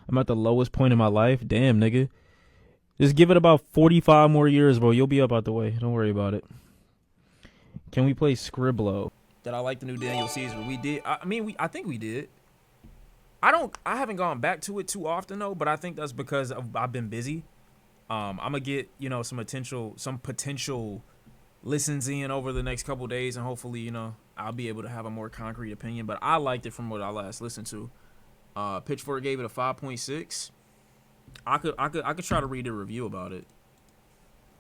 I'm at the lowest point in my life. Damn, nigga. Just give it about 45 more years, bro. You'll be up out the way. Don't worry about it. Can we play Scriblo? Did I like the new Daniel Caesar? We did. I think we did. I haven't gone back to it too often though, but I think that's because I've been busy. I'm gonna get some potential listens in over the next couple days, and hopefully I'll be able to have a more concrete opinion. But I liked it from what I last listened to. Pitchfork gave it a 5.6. I could try to read a review about it.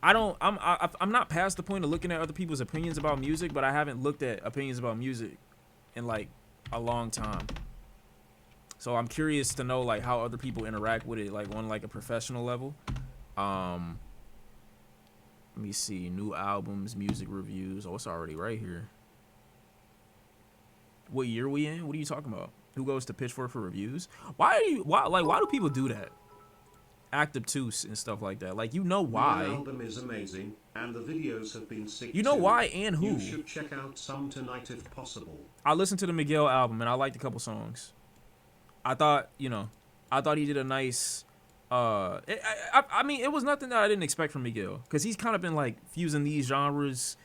I'm not past the point of looking at other people's opinions about music, but I haven't looked at opinions about music in like a long time. So I'm curious to know like how other people interact with it, like on like a professional level. Let me see, new albums, music reviews. Oh, it's already right here. What year we in? What are you talking about? Who goes to Pitchfork for reviews? Why do people do that? Act obtuse and stuff like that. Like, why. The album is amazing, and the videos have been sick why and who. You should check out some tonight if possible. I listened to the Miguel album and I liked a couple songs. I thought he did a nice. It was nothing that I didn't expect from Miguel, because he's kind of been like fusing these genres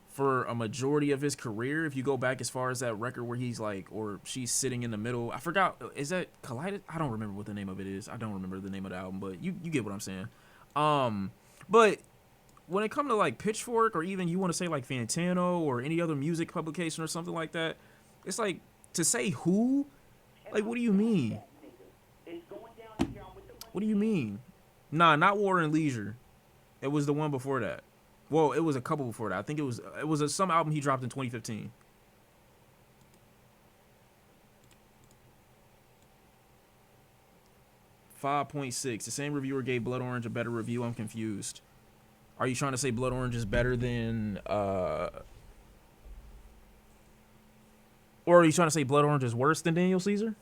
for a majority of his career. If you go back as far as that record where he's like, or she's sitting in the middle. I forgot. Is that Collided? I don't remember what the name of it is. I don't remember the name of the album, but you get what I'm saying. But when it comes to like Pitchfork, or even you want to say like Fantano or any other music publication or something like that, it's like, to say who. Like, what do you mean? What do you mean? Nah, not War and Leisure. It was the one before that. Well, it was a couple before that. I think it was some album he dropped in 2015. .6. The same reviewer gave Blood Orange a better review. I'm confused. Are you trying to say Blood Orange is better than or are you trying to say Blood Orange is worse than Daniel Caesar?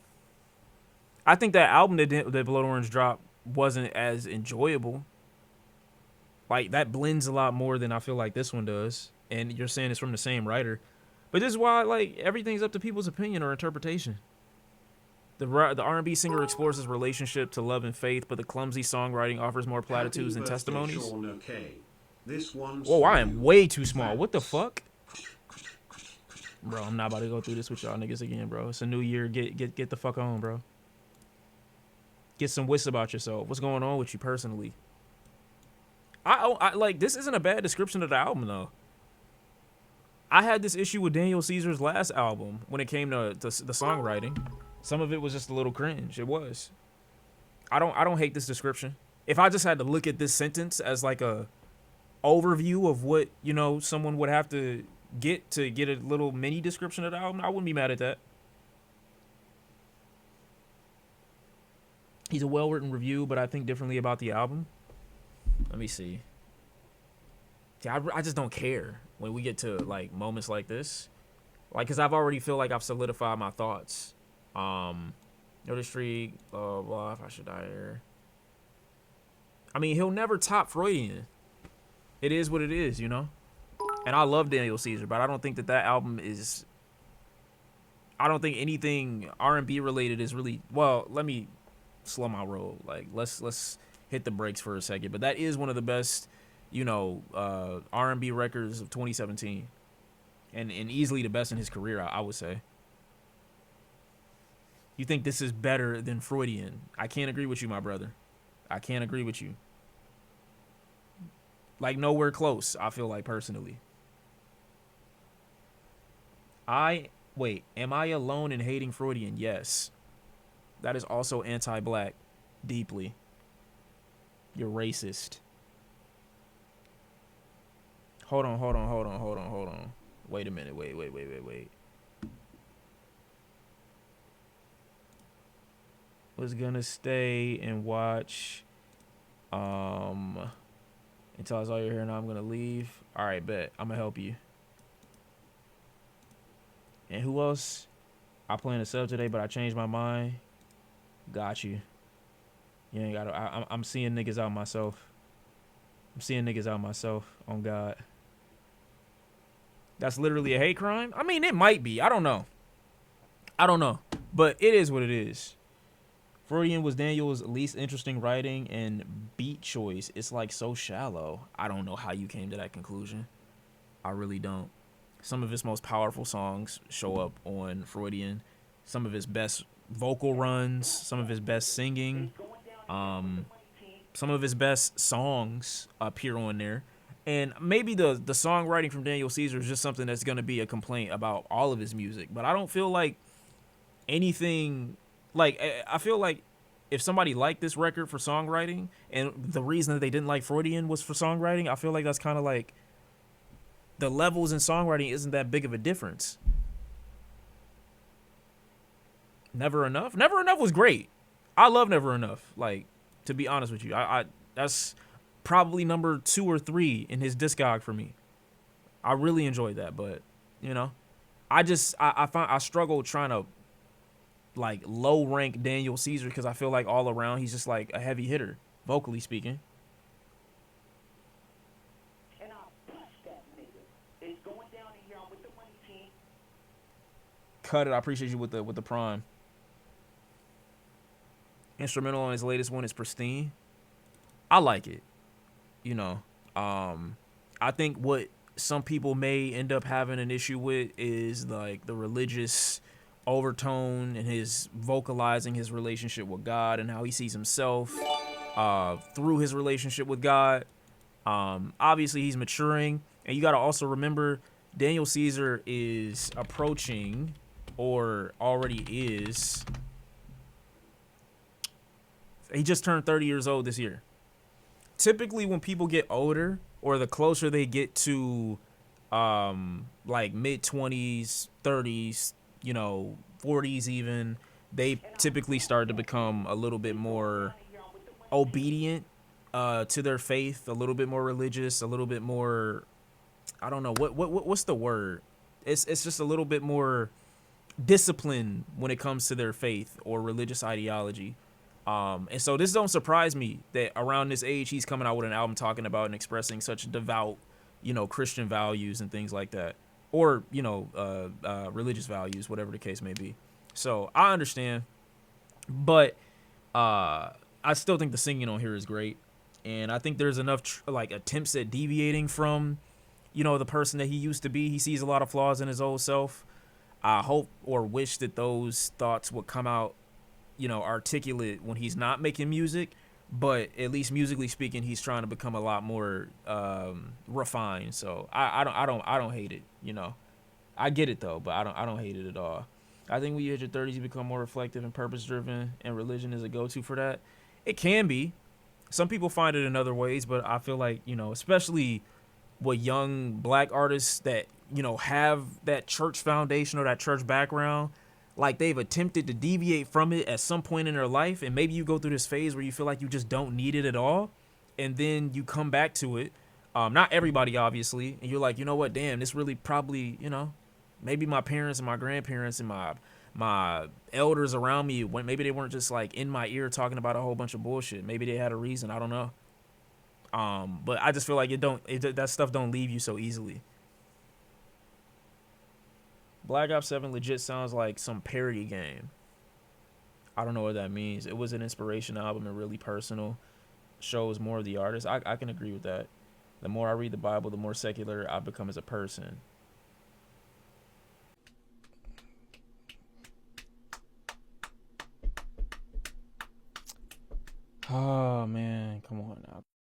I think that album that Blood Orange dropped wasn't as enjoyable. Like, that blends a lot more than I feel like this one does. And you're saying it's from the same writer. But this is why, like, everything's up to people's opinion or interpretation. The R&B singer explores his relationship to love and faith, but the clumsy songwriting offers more platitudes and testimonies. Sean, okay. This one's Whoa, I am way too small. What the fuck? Bro, I'm not about to go through this with y'all niggas again, bro. It's a new year. Get the fuck on, bro. Get some wits about yourself. What's going on with you personally? I like, this isn't a bad description of the album though. I had this issue with Daniel Caesar's last album when it came to the songwriting. Some of it was just a little cringe. It was. I don't hate this description. If I just had to look at this sentence as like a overview of what someone would have to get a little mini description of the album, I wouldn't be mad at that. He's a well-written review, but I think differently about the album. Let me see. I just don't care when we get to like moments like this, like, because I've already feel like I've solidified my thoughts. Notice streak, blah blah. If I should die here. I mean, he'll never top Freudian. It is what it is, And I love Daniel Caesar, but I don't think that album is. I don't think anything R&B related is really. Well, let me slow my roll. Like, let's hit the brakes for a second. But that is one of the best, R&B records of 2017, and easily the best in his career, I would say. You think this is better than Freudian? I can't agree with you, my brother. I can't agree with you. Like, nowhere close, I feel like, personally. Am I alone in hating Freudian? Yes. That is also anti-black, deeply. You're racist. Hold on. Wait a minute. Wait. Was gonna stay and watch until I saw your hair. Now I'm gonna leave. All right, bet. I'm gonna help you. And who else? I planned to sub today, but I changed my mind. Got you. You ain't gotta. I'm seeing niggas out myself. On God. That's literally a hate crime? I mean, it might be. I don't know. But it is what it is. Freudian was Daniel's least interesting writing and beat choice. It's like so shallow. I don't know how you came to that conclusion. I really don't. Some of his most powerful songs show up on Freudian. Some of his best vocal runs, some of his best singing, some of his best songs appear on there. And maybe the songwriting from Daniel Caesar is just something that's going to be a complaint about all of his music. But I don't feel like anything, like, I feel like if somebody liked this record for songwriting and the reason that they didn't like Freudian was for songwriting, I feel like that's kind of like the levels in songwriting isn't that big of a difference. Never Enough? Never Enough was great. I love Never Enough. Like, to be honest with you, I that's probably number 2 or 3 in his discog for me. I really enjoyed that, but you know, I struggle trying to like low rank Daniel Caesar because I feel like all around he's just like a heavy hitter, vocally speaking. And I'll push that nigga. It's going down in here. I'm with the money team. Cut it. I appreciate you with the prime. Instrumental on his latest one is Pristine. I like it. You know, I think what some people may end up having an issue with is like the religious overtone and his vocalizing his relationship with God and how he sees himself through his relationship with God. Obviously, he's maturing, and you got to also remember Daniel Caesar is approaching, or already is. He just turned 30 years old this year. Typically, when people get older, or the closer they get to like mid-20s, 30s, you know, 40s even, they typically start to become a little bit more obedient to their faith, a little bit more religious, a little bit more, I don't know, what's the word? It's just a little bit more disciplined when it comes to their faith or religious ideology. And so this don't surprise me that around this age he's coming out with an album talking about and expressing such devout, you know, Christian values and things like that, or you know, religious values, whatever the case may be. So I understand, but I still think the singing on here is great, and I think there's enough like attempts at deviating from, you know, the person that he used to be. He sees a lot of flaws in his old self. I hope or wish that those thoughts would come out, you know, articulate when he's not making music, but at least musically speaking, he's trying to become a lot more refined. So I don't hate it. You know, I get it though, but I don't hate it at all. I think when you hit your 30s, you become more reflective and purpose driven, and religion is a go to for that. It can be. Some people find it in other ways, but I feel like, you know, especially with young black artists that, you know, have that church foundation or that church background, like they've attempted to deviate from it at some point in their life, and maybe you go through this phase where you feel like you just don't need it at all, and then you come back to it. Not everybody, obviously, and you're like, you know what, damn, this really probably, you know, maybe my parents and my grandparents and my elders around me, when maybe they weren't just like in my ear talking about a whole bunch of bullshit. Maybe they had a reason. I don't know. But I just feel like that stuff don't leave you so easily. Black Ops 7 legit sounds like some parody game. I don't know what that means. It was an inspiration album and really personal. Shows more of the artist. I can agree with that. The more I read the Bible, the more secular I become as a person. Oh, man.